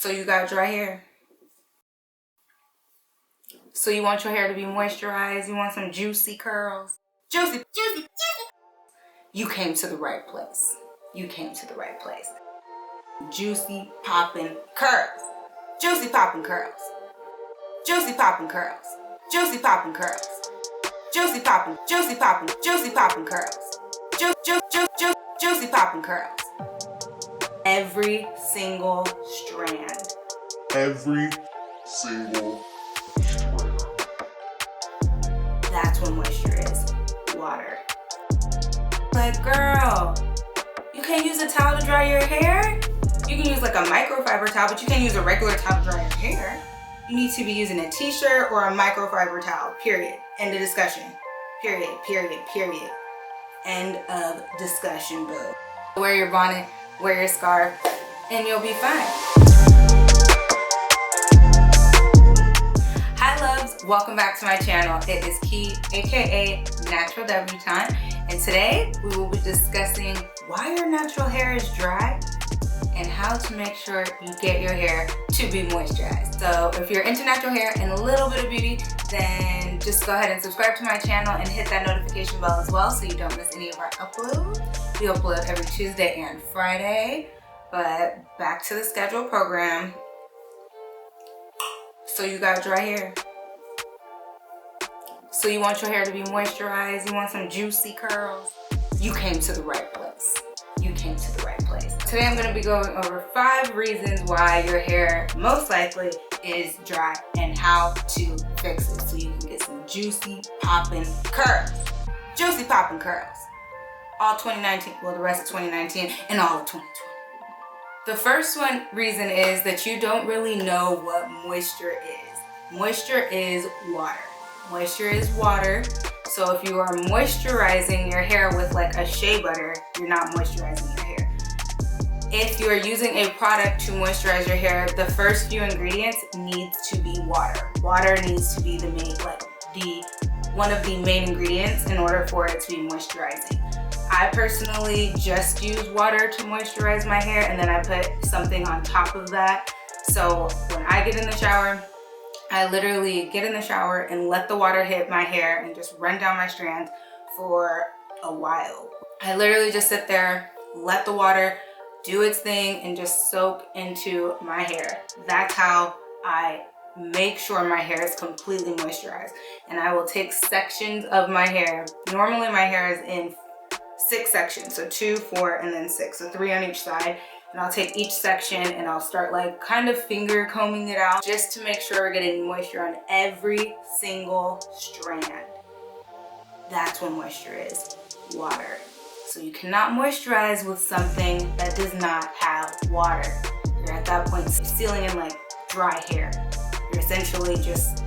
So you got dry hair. So you want your hair to be moisturized. You want some juicy curls. Juicy. You came to the right place. You came to the right place. Juicy poppin' curls. Juicy poppin' curls. Juicy poppin' curls. Juicy poppin' curls. Juicy poppin', juicy poppin', juicy poppin' curls. Juicy poppin' curls. Every single strand. Every single strand. That's what moisture is. Water. Like, girl, you can't use a towel to dry your hair? You can use like a microfiber towel, but you can't use a regular towel to dry your hair. You need to be using a t-shirt or a microfiber towel, period. End of discussion. Period. End of discussion, boo. Wear your bonnet, wear your scarf, and you'll be fine. Hi loves, welcome back to my channel. It is Key, aka Natural Debutante, and today we will be discussing why your natural hair is dry and how to make sure you get your hair to be moisturized. So if you're into natural hair and a little bit of beauty, then just go ahead and subscribe to my channel and hit that notification bell as well so you don't miss any of our uploads. We upload every Tuesday and Friday, but back to the scheduled program. So you got dry hair. So you want your hair to be moisturized, you want some juicy curls. You came to the right place. You came to the right place. Today I'm going to be going over 5 reasons why your hair most likely is dry and how to fix it so you can get some juicy poppin' curls. Juicy poppin' curls. All 2019, well the rest of 2019 and all of 2020. The first reason is that you don't really know what moisture is. Moisture is water. Moisture is water. So if you are moisturizing your hair with like a shea butter, you're not moisturizing your hair. If you are using a product to moisturize your hair, the first few ingredients needs to be water. Water needs to be one of the main ingredients in order for it to be moisturizing. I personally just use water to moisturize my hair, and then I put something on top of that. So when I get in the shower, I literally get in the shower and let the water hit my hair and just run down my strands for a while. I literally just sit there, let the water do its thing and just soak into my hair. That's how I make sure my hair is completely moisturized. And I will take sections of my hair. Normally my hair is in 6 sections, so 2, 4, and then 6, so 3 on each side. And I'll take each section and I'll start like kind of finger combing it out just to make sure we're getting moisture on every single strand. That's what moisture is, water. So you cannot moisturize with something that does not have water. You're at that point sealing in like dry hair. You're essentially just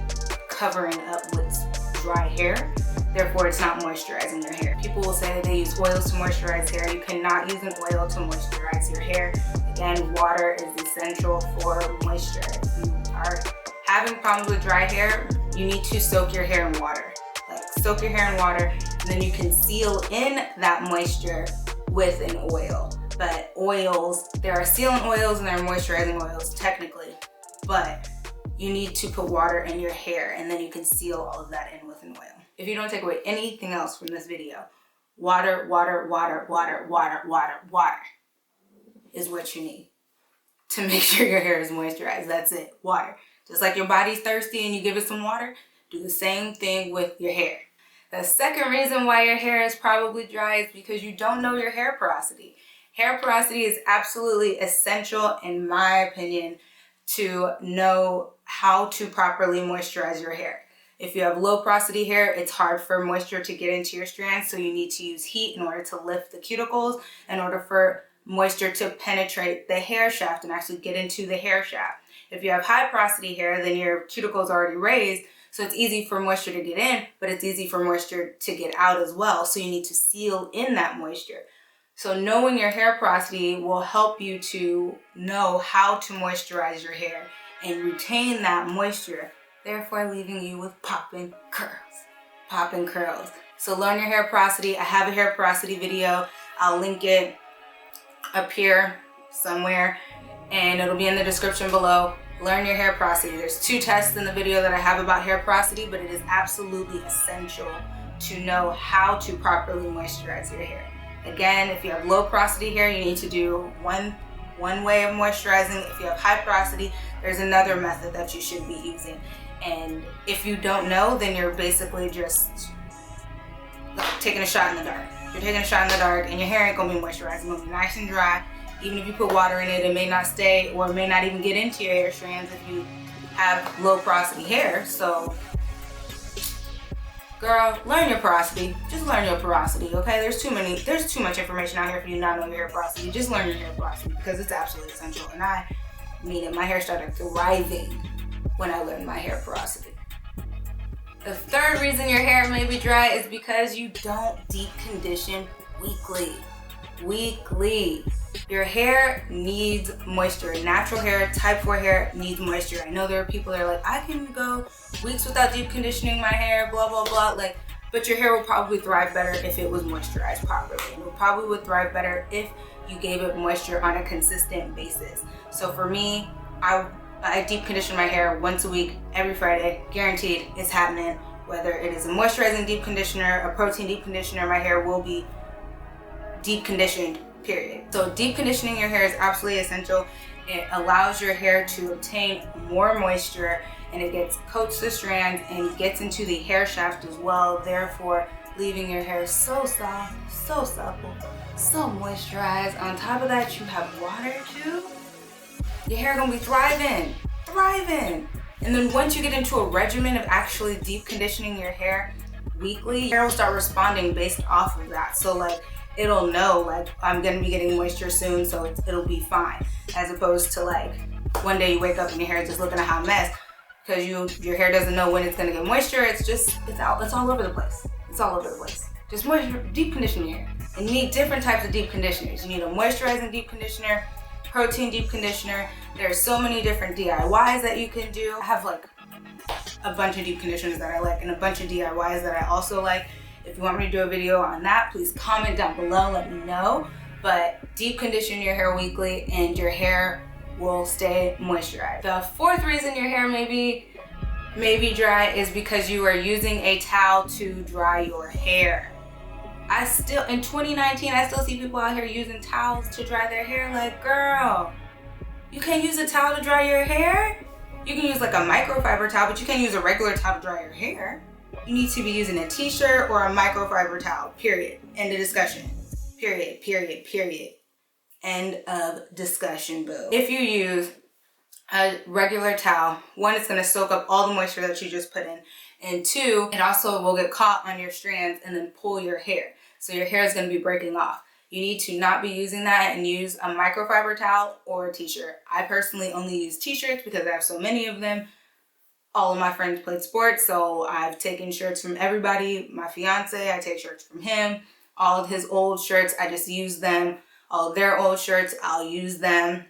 covering up what's dry hair. Therefore, it's not moisturizing your hair. People will say they use oils to moisturize hair. You cannot use an oil to moisturize your hair. Again, water is essential for moisture. If you are having problems with dry hair, you need to soak your hair in water. Like soak your hair in water, and then you can seal in that moisture with an oil. But oils, there are sealant oils and there are moisturizing oils technically, but you need to put water in your hair and then you can seal all of that in with an oil. If you don't take away anything else from this video, water is what you need to make sure your hair is moisturized. That's it, water. Just like your body's thirsty and you give it some water, do the same thing with your hair. The second reason why your hair is probably dry is because you don't know your hair porosity. Hair porosity is absolutely essential, in my opinion, to know how to properly moisturize your hair. If you have low porosity hair, it's hard for moisture to get into your strands, so you need to use heat in order to lift the cuticles, in order for moisture to penetrate the hair shaft and actually get into the hair shaft. If you have high porosity hair, then your cuticles are already raised, so it's easy for moisture to get in, but it's easy for moisture to get out as well, so you need to seal in that moisture. So knowing your hair porosity will help you to know how to moisturize your hair and retain that moisture, therefore leaving you with poppin' curls. Poppin' curls. So learn your hair porosity. I have a hair porosity video. I'll link it up here somewhere, and it'll be in the description below. Learn your hair porosity. There's 2 tests in the video that I have about hair porosity, but it is absolutely essential to know how to properly moisturize your hair. Again, if you have low porosity hair, you need to do one way of moisturizing. If you have high porosity, there's another method that you should be using. And if you don't know, then you're basically just taking a shot in the dark. You're taking a shot in the dark and your hair ain't gonna be moisturized. It's gonna be nice and dry. Even if you put water in it, it may not stay or it may not even get into your hair strands if you have low porosity hair. So, girl, learn your porosity. Just learn your porosity, okay? There's too much information out here for you not to know your hair porosity. Just learn your hair porosity because it's absolutely essential. And I mean it. My hair started thriving when I learned my hair porosity. The 3rd reason your hair may be dry is because you don't deep condition weekly. Your hair needs moisture. Natural hair, type 4 hair needs moisture. I know there are people that are like, I can go weeks without deep conditioning my hair, blah, blah, blah. But your hair will probably thrive better if it was moisturized properly. And it probably would thrive better if you gave it moisture on a consistent basis. So for me, I deep condition my hair once a week, every Friday, guaranteed it's happening. Whether it is a moisturizing deep conditioner, a protein deep conditioner, my hair will be deep conditioned, period. So deep conditioning your hair is absolutely essential. It allows your hair to obtain more moisture and it coats the strands and gets into the hair shaft as well, therefore leaving your hair so soft, so supple, so moisturized. On top of that, you have water too. Your hair gonna be thriving. And then once you get into a regimen of actually deep conditioning your hair weekly, your hair will start responding based off of that. So like, it'll know like, I'm gonna be getting moisture soon, so it'll be fine. As opposed to like, one day you wake up and your hair is just looking a hot mess because your hair doesn't know when it's gonna get moisture. It's all over the place. It's all over the place. Just deep condition your hair. And you need different types of deep conditioners. You need a moisturizing deep conditioner, protein deep conditioner. There's so many different DIYs that you can do. I have like a bunch of deep conditioners that I like and a bunch of DIYs that I also like. If you want me to do a video on that, please comment down below, let me know. But deep condition your hair weekly and your hair will stay moisturized. The 4th reason your hair may be dry is because you are using a towel to dry your hair. In 2019, I still see people out here using towels to dry their hair. Like, girl, you can't use a towel to dry your hair? You can use like a microfiber towel, but you can't use a regular towel to dry your hair. You need to be using a t-shirt or a microfiber towel, period. End of discussion. Period. End of discussion, boo. If you use a regular towel, 1, it's gonna soak up all the moisture that you just put in. And 2, it also will get caught on your strands and then pull your hair. So your hair is gonna be breaking off. You need to not be using that and use a microfiber towel or a t-shirt. I personally only use t-shirts because I have so many of them. All of my friends played sports, so I've taken shirts from everybody. My fiance, I take shirts from him. All of his old shirts, I just use them. All of their old shirts, I'll use them.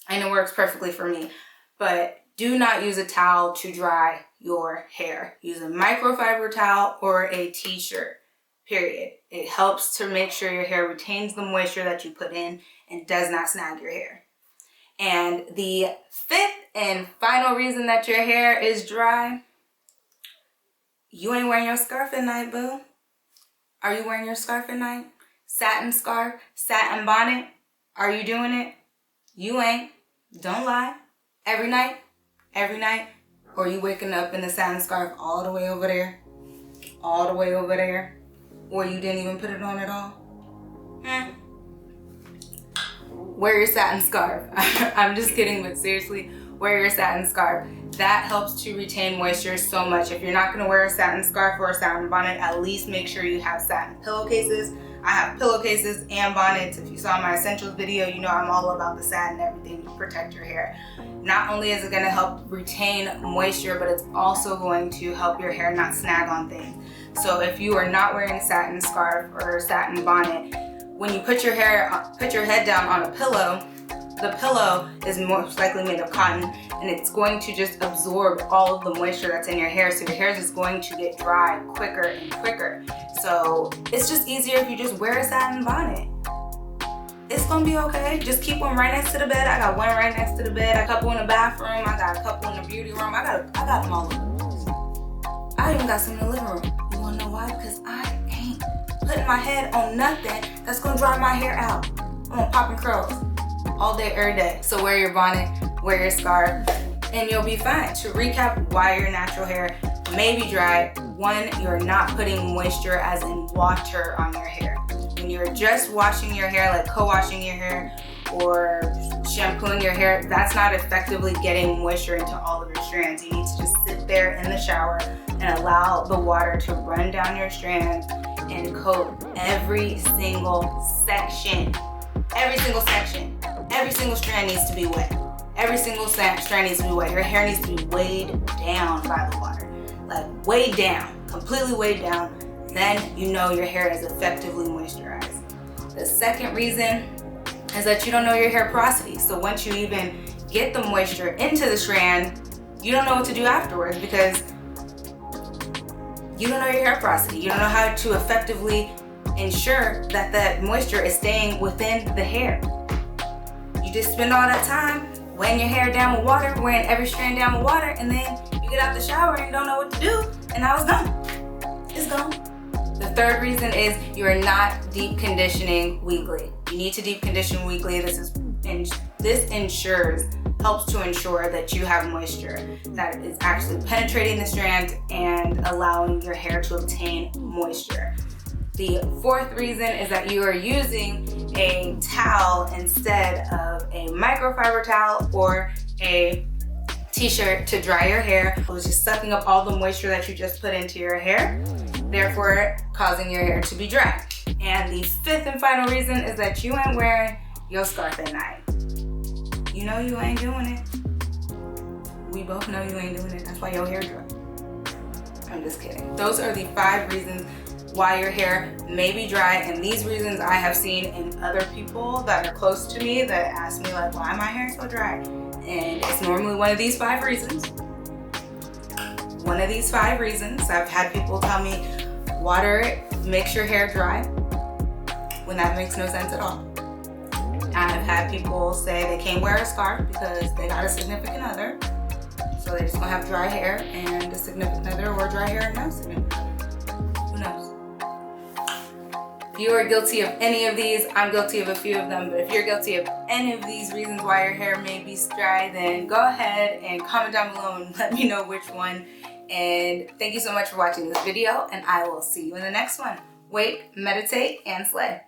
And it works perfectly for me. But do not use a towel to dry your hair. Use a microfiber towel or a t-shirt, period. It helps to make sure your hair retains the moisture that you put in and does not snag your hair. And the 5th and final reason that your hair is dry, you ain't wearing your scarf at night, boo. Are you wearing your scarf at night? Satin scarf, satin bonnet. Are you doing it? You ain't. Don't lie. Every night? Or you waking up in the satin scarf all the way over there? Or you didn't even put it on at all? Wear your satin scarf. I'm just kidding, but seriously, wear your satin scarf. That helps to retain moisture so much. If you're not gonna wear a satin scarf or a satin bonnet, at least make sure you have satin pillowcases. I have pillowcases and bonnets. If you saw my essentials video, you know I'm all about the satin and everything to protect your hair. Not only is it gonna help retain moisture, but it's also going to help your hair not snag on things. So if you are not wearing a satin scarf or a satin bonnet, when you put your head down on a pillow, the pillow is most likely made of cotton and it's going to just absorb all of the moisture that's in your hair. So your hair is just going to get dry quicker and quicker. So it's just easier if you just wear a satin bonnet. it's gonna be okay. Just keep one right next to the bed. I got one right next to the bed. A couple in the bathroom. I got a couple in the beauty room. I got them all over the place. I even got some in the living room. You wanna know why? Because I ain't putting my head on nothing that's gonna dry my hair out. I'm on poppin' curls all day, every day. So wear your bonnet, wear your scarf, and you'll be fine. To recap why your natural hair may be dry: 1, you're not putting moisture, as in water, on your hair. When you're just washing your hair, like co-washing your hair or shampooing your hair, that's not effectively getting moisture into all of your strands. You need to just sit there in the shower and allow the water to run down your strands and coat every single section. Every single section. Every single strand needs to be wet. Every single strand needs to be wet. Your hair needs to be weighed down by the water. Like weighed down, completely weighed down. Then you know your hair is effectively moisturized. The second reason is that you don't know your hair porosity. So once you even get the moisture into the strand, you don't know what to do afterwards because you don't know your hair porosity. You don't know how to effectively ensure that that moisture is staying within the hair. You just spend all that time weighing your hair down with water, weighing every strand down with water, and then you get out the shower and don't know what to do, and now it's gone. It's gone. The third reason is you're not deep conditioning weekly. You need to deep condition weekly. This helps to ensure that you have moisture that is actually penetrating the strand and allowing your hair to obtain moisture. The fourth reason is that you are using a towel instead of a microfiber towel or a t-shirt to dry your hair, which is sucking up all the moisture that you just put into your hair, therefore causing your hair to be dry. And the fifth and final reason is that you ain't wearing your scarf at night. You know you ain't doing it. We both know you ain't doing it. That's why your hair dry. I'm just kidding. Those are the 5 reasons why your hair may be dry, and these reasons I have seen in other people that are close to me that ask me like, why my hair so dry? And it's normally one of these 5 reasons. One of these 5 reasons. I've had people tell me water makes your hair dry when that makes no sense at all. I've had people say they can't wear a scarf because they got a significant other, so they're just gonna have dry hair and a significant other, or dry hair and no significant other. Who knows? If you are guilty of any of these, I'm guilty of a few of them, but if you're guilty of any of these reasons why your hair may be dry, then go ahead and comment down below and let me know which one. And thank you so much for watching this video, and I will see you in the next one. Wait, meditate, and slay.